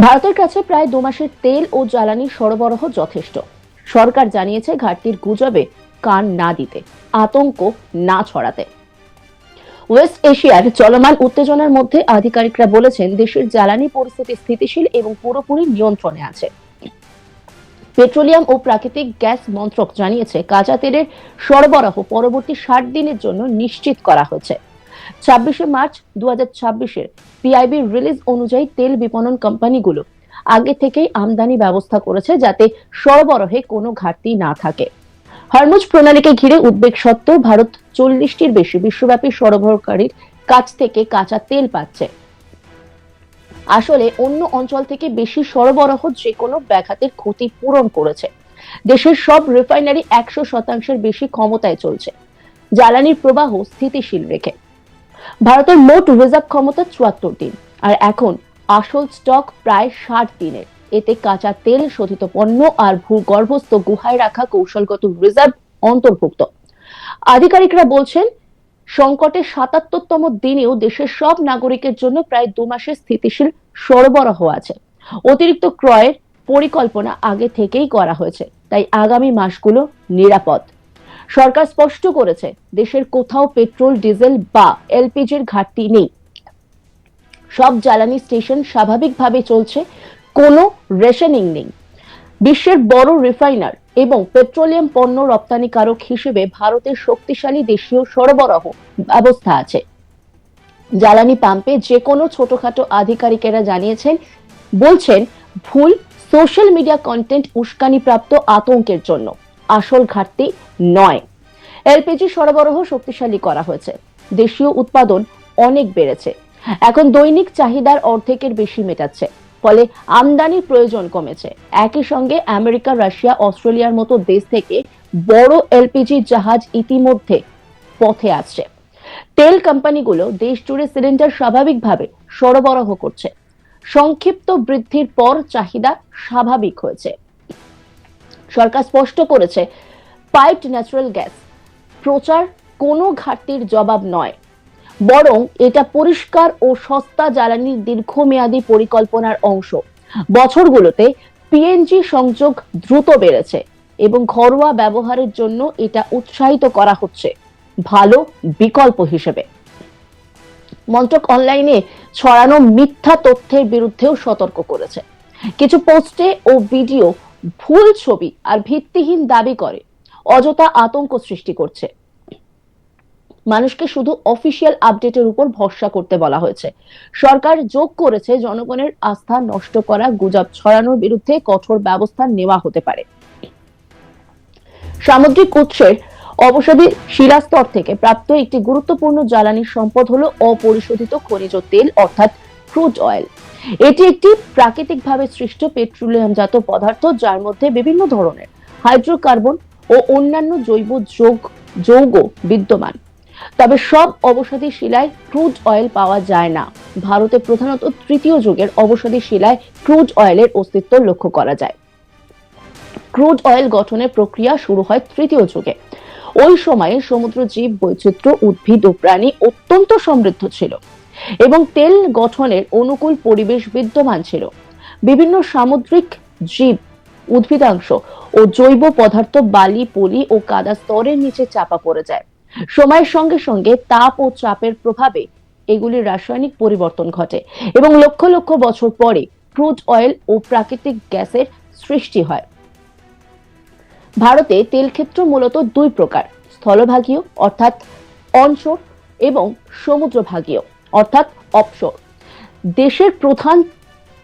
ভারতের কাছে প্রায় 2 মাসের তেল ও জ্বালানি সরবরাহ যথেষ্ট। সরকার জানিয়েছে ঘাটতির গুজবে কান না দিতে, আতঙ্ক না ছড়াতে। ওয়েস্ট এশিয়ার চলমান উত্তেজনার মধ্যে আধিকারিকরা বলেছেন দেশের জ্বালানি পরিস্থিতি স্থিতিশীল এবং পুরোপুরি নিয়ন্ত্রণে আছে। পেট্রোলিয়াম ও প্রাকৃতিক গ্যাস মন্ত্রক জানিয়েছে কাঁচা তেলের সরবরাহ পরবর্তী 60 দিনের জন্য নিশ্চিত করা হয়েছে। 26 মার্চ 2026-এর পিআইবি রিলিজ অনুযায়ী তেল বিপণন কোম্পানিগুলো আগে থেকেই আমদানি ব্যবস্থা করেছে যাতে সরবরাহে কোনো ঘাটতি না থাকে। হরমুজ প্রণালীকে ঘিরে উদ্বেগ সত্ত্বেও ভারত 40টির বেশি বিশ্বব্যাপী সরবরাহকারীর কাছ থেকে কাঁচা তেল পাচ্ছে। আসলে অন্য অঞ্চল থেকে বেশি সরবরাহ যে কোনো ব্যাঘাতের ক্ষতি পূরণ করেছে। দেশের সব রিফাইনারি 100% বেশি ক্ষমতায় চলছে, জ্বালানির প্রবাহ স্থিতিশীল রেখে। ভারতের মোট রিজার্ভ ক্ষমতা 74 দিন, আর এখন আসল স্টক প্রায় 60 দিনের। এতে কাঁচা তেল, শোধিত পণ্য আর ভূগর্ভস্থ গুহায় রাখা কৌশলগত রিজার্ভ অন্তর্ভুক্ত। আধিকারিকরা বলছেন সংকটের 77তম দিনেও দেশের সব নাগরিকের জন্য প্রায় 2 মাসের স্থিতিশীল সরবরাহ আছে। অতিরিক্ত ক্রয়ের পরিকল্পনা আগে থেকেই করা হয়েছে, তাই আগামী মাসগুলো নিরাপদ। সরকার স্পষ্ট করেছে দেশের কোথাও পেট্রোল, ডিজেল বা এলপিজির ঘাটতি নেই। সব জ্বালানি স্টেশন স্বাভাবিকভাবে চলছে, কোনো রেশনিং নেই। বিশ্বের বড় রিফাইনার এবং পেট্রোলিয়াম পণ্য রপ্তানিকারক হিসেবে ভারতের শক্তিশালী দেশীয় সরবরাহ ব্যবস্থা আছে। জ্বালানি পাম্পে যে কোনো ছোটখাটো আধিকারিকেরা বলছেন ভুল সোশ্যাল মিডিয়া কন্টেন্ট উস্কানিপ্রাপ্ত আতঙ্কের জন্য, আসল ঘাটতি নয়। এলপিজি সরবরাহ শক্তিশালী করা হয়েছে, দেশীয় উৎপাদন অনেক বেড়েছে, এখন দৈনিক চাহিদার অর্ধেকের বেশি মেটাচ্ছে, ফলে আমদানির প্রয়োজন কমেছে। একই সঙ্গে আমেরিকা, রাশিয়া, অস্ট্রেলিয়ার মতো দেশ থেকে বড় এলপিজি জাহাজ ইতিমধ্যে পথে আসছে। তেল কোম্পানিগুলো দেশ জুড়ে সিলিন্ডার স্বাভাবিকভাবে সরবরাহ করছে। সংক্ষিপ্ত বৃদ্ধির পর চাহিদা স্বাভাবিক হয়েছে। সরকার স্পষ্ট করেছে পাইপড ন্যাচারাল গ্যাস প্রচার কোনো ঘাটতির জবাব নয়, বরং এটা পরিষ্কার ও সস্তা জ্বালানির দীর্ঘমেয়াদী পরিকল্পনার অংশ। বছরগুলোতে পিএনজি সংযোগ দ্রুত বেড়েছে এবং ঘরোয়া ব্যবহারের জন্য এটা উৎসাহিত করা হচ্ছে ভালো বিকল্প হিসেবে। মন্ত্রক অনলাইনে ছড়ানো মিথ্যা তথ্যের বিরুদ্ধেও সতর্ক করেছে। কিছু পোস্টে ও ভিডিও ভুল ছবি আর ভিত্তিহীন দাবি করে অযথা আতঙ্ক সৃষ্টি করছে। মানুষকে শুধু অফিসিয়াল আপডেটের উপর ভরসা করতে বলা হয়েছে। সরকার যোগ করেছে জনগণের আস্থা নষ্ট করা গুজব ছড়ানোর বিরুদ্ধে কঠোর ব্যবস্থা নেওয়া হতে পারে। সামুদ্রিক উৎসের অবসাদী শিলাস্তর থেকে প্রাপ্ত একটি গুরুত্বপূর্ণ জ্বালানি সম্পদ হলো অপরিশোধিত খনিজ তেল অর্থাৎ ক্রুড অয়েল। এটি একটি প্রাকৃতিকভাবে সৃষ্ট পেট্রোলিয়ামজাত পদার্থ যার মধ্যে বিভিন্ন ধরনের হাইড্রোকার্বন ও অন্যান্য জৈব যৌগ বিদ্যমান। তবে সব অবসাদী শিলায় ক্রুড অয়েল পাওয়া যায় না। ভারতে প্রধানত তৃতীয় যুগের অবসাদী শিলায় ক্রুড অয়েলের অস্তিত্ব লক্ষ্য করা যায়। ক্রুড অয়েল গঠনের প্রক্রিয়া শুরু হয় তৃতীয় যুগে। ওই সময়ে সমুদ্র জীব বৈচিত্র্য, উদ্ভিদ ও প্রাণী অত্যন্ত সমৃদ্ধ ছিল এবং তেল গঠনের অনুকূল পরিবেশ বিদ্যমান ছিল। বিভিন্ন সামুদ্রিক জীব, উদ্ভিদাংশ ও জৈব পদার্থ বালি, পলি ও কাদা স্তরের নিচে চাপা পড়ে যায়। সময়ের সঙ্গে সঙ্গে তাপ ও চাপের প্রভাবে এগুলির রাসায়নিক পরিবর্তন ঘটে এবং লক্ষ লক্ষ বছর পরে ক্রুড অয়েল ও প্রাকৃতিক গ্যাসের সৃষ্টি হয়। ভারতে তেল ক্ষেত্র মূলত দুই প্রকার, স্থলভাগীয় অর্থাৎ অনশোর এবং সমুদ্রভাগীয় অর্থাৎ অফশোর। দেশের প্রধান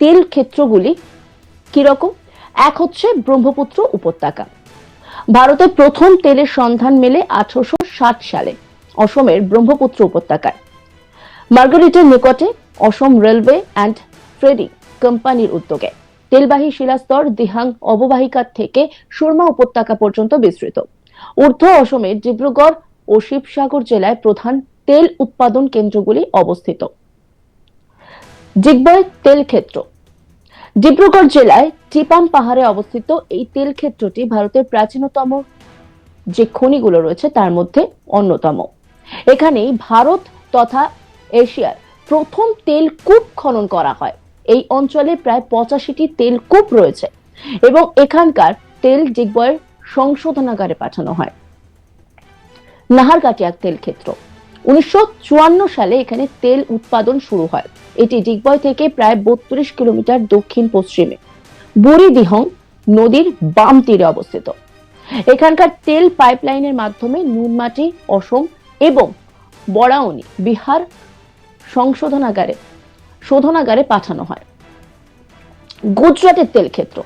তেল ক্ষেত্রগুলি কিরকম? এক হচ্ছে ব্রহ্মপুত্র উপত্যকা। ভারতে প্রথম তেলের সন্ধান মেলে 1860 সালে অসমের ব্রহ্মপুত্র উপত্যকায়। মার্গারিটের নিকটে অসম রেলওয়ে অ্যান্ড ট্রেডিং কোম্পানির উদ্যোগে। তেলবাহী শিলাস্তর দিহাং অববাহিকা থেকে সুরমা উপত্যকা পর্যন্ত বিস্তৃত। ঊর্ধ্ব অসমের ডিব্রুগড় ও শিবসাগর জেলায় প্রধান তেল উৎপাদন কেন্দ্রগুলি অবস্থিত। ডিগবয় তেল ক্ষেত্র ডিব্রুগড় জেলায় টিপাম পাহাড়ে অবস্থিত। এই তেল ক্ষেত্রটি ভারতের প্রাচীনতম যে খনিগুলো রয়েছে তার মধ্যে অন্যতম। এখানেই ভারত তথা এশিয়ার প্রথম তেল কূপ খনন করা হয়। এই অঞ্চলে প্রায় 85টি তেলকূপ রয়েছে এবং এখানকার তেল ডিগবয়ের সংশোধনাগারে পাঠানো হয়। নাহারকাটিয়া তেল ক্ষেত্র 1954 সালে এখানে তেল উৎপাদন শুরু হয়। এটি ডিগবয় থেকে প্রায় 32 কিলোমিটার দক্ষিণ পশ্চিমে বুড়িদিহং নদীর বাম তীরে অবস্থিত। এখানকার তেল পাইপলাইনের মাধ্যমে নুনমাটি, অসম এবং বরাউনি বিহার শোধনাগারে পাঠানো হয়। গুজরাটের তেল ক্ষেত্র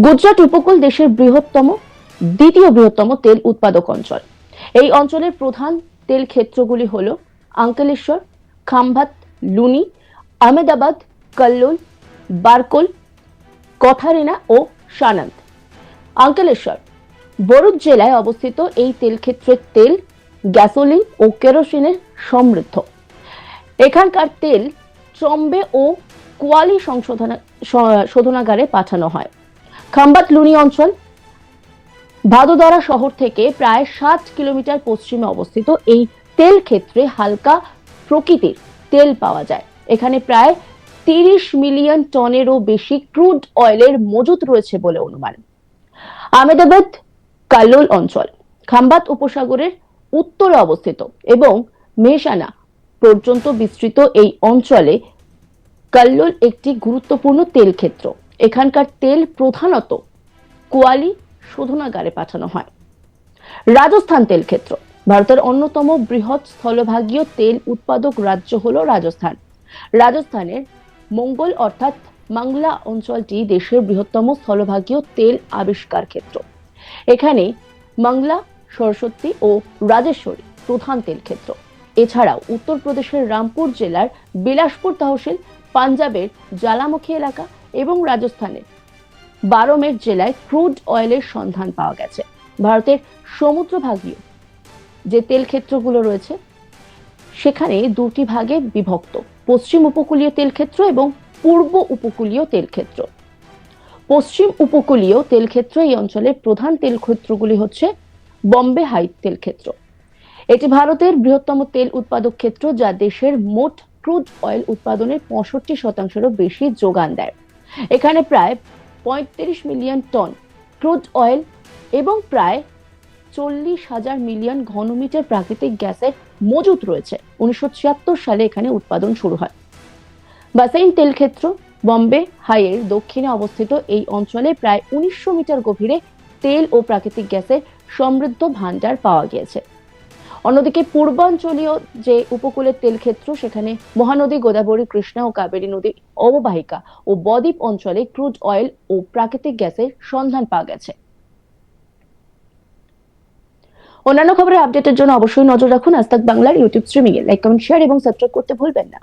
গুজরাট উপকূল দেশের দ্বিতীয় বৃহত্তম তেল উৎপাদক অঞ্চল। এই অঞ্চলের প্রধান তেল ক্ষেত্রগুলি হলো আঙ্কলেশ্বর, খাম্ভাত, লুনি, আহমেদাবাদ, কল্লোল, বারকোল, কথারেনা ও সানন্দ। আঙ্কলেশ্বর বরুদ জেলায় অবস্থিত এই তেল ক্ষেত্রের তেল গ্যাসোলিন ও কেরোসিনের সমৃদ্ধ। এখানকার তেল ট্রম্বে ও কোয়ালি শোধনাগারে পাঠানো হয়। খাম্বাত লুনি অঞ্চল ভাদোদরা শহর থেকে প্রায় 7 কিলোমিটার পশ্চিমে অবস্থিত। এই তেল ক্ষেত্রে হালকা প্রকৃতির তেল পাওয়া যায়। এখানে প্রায় 30 মিলিয়ন টনেরও বেশি ক্রুড অয়েলের মজুত রয়েছে বলে অনুমান। আহমেদাবাদ কাল্লোল অঞ্চল খাম্বাত উপসাগরের উত্তরে অবস্থিত এবং মেহসানা পর্যন্ত বিস্তৃত। এই অঞ্চলে কাল্লোল একটি গুরুত্বপূর্ণ তেল ক্ষেত্র। এখানকার তেল প্রধানত কোয়ালি শোধনাগারে পাঠানো হয়। রাজস্থান তেল ক্ষেত্র ভারতের অন্যতম বৃহৎ স্থলভাগীয় তেল উৎপাদক রাজ্য হলো রাজস্থান। রাজস্থানের মঙ্গল অর্থাৎ মাংলা অঞ্চলটি দেশের বৃহত্তম স্থলভাগীয় তেল আবিষ্কার ক্ষেত্র। এখানে মাংলা, সরস্বতী ও রাজেশ্বরী প্রধান তেল ক্ষেত্র। এছাড়াও উত্তরপ্রদেশের রামপুর জেলার বিলাসপুর তহসিল, পাঞ্জাবের জ্বালামুখী এলাকা এবং রাজস্থানের বারমের জেলায় ক্রুড অয়েলের সন্ধান পাওয়া গেছে। ভারতের সমুদ্রভাগীয় যে তেল ক্ষেত্রগুলো রয়েছে সেখানে দুটি ভাগে বিভক্ত, পশ্চিম উপকূলীয় তেল ক্ষেত্র এবং পূর্ব উপকূলীয় তেল ক্ষেত্র। পশ্চিম উপকূলীয় তেল ক্ষেত্র এই অঞ্চলের প্রধান তেল ক্ষেত্রগুলি হচ্ছে বম্বে হাই তেল ক্ষেত্র। এটি ভারতের বৃহত্তম তেল উৎপাদক ক্ষেত্র, যা দেশের মোট ক্রুড অয়েল উৎপাদনের 65%-এরও বেশি যোগান দেয়। এখানে প্রায় 35 মিলিয়ন টন ক্রুড অয়েল এবং প্রায় 40,000 মিলিয়ন ঘনমিটার প্রাকৃতিক গ্যাসের মজুত রয়েছে। 1976 সালে এখানে উৎপাদন শুরু হয়। বাসাইন তেল ক্ষেত্র বম্বে হাইয়ের দক্ষিণে অবস্থিত। এই অঞ্চলে প্রায় 1900 মিটার গভীরে তেল ও প্রাকৃতিক গ্যাসের সমৃদ্ধ ভান্ডার পাওয়া গিয়েছে। অন্যদিকে পূর্বাঞ্চলীয় যে উপকূলের তেল ক্ষেত্র, সেখানে মহানদী গোদাবরী, কৃষ্ণা ও কাবেরী নদী অববাহিকা ও বদ্বীপ অঞ্চলে ক্রুড অয়েল ও প্রাকৃতিক গ্যাসের সন্ধান পাওয়া গেছে। অন্যান্য খবরের আপডেটের জন্য অবশ্যই নজর রাখুন আজ তাক বাংলার ইউটিউব স্ট্রিমিং এ। লাইক, কমেন্ট, শেয়ার এবং সাবস্ক্রাইব করতে ভুলবেন না।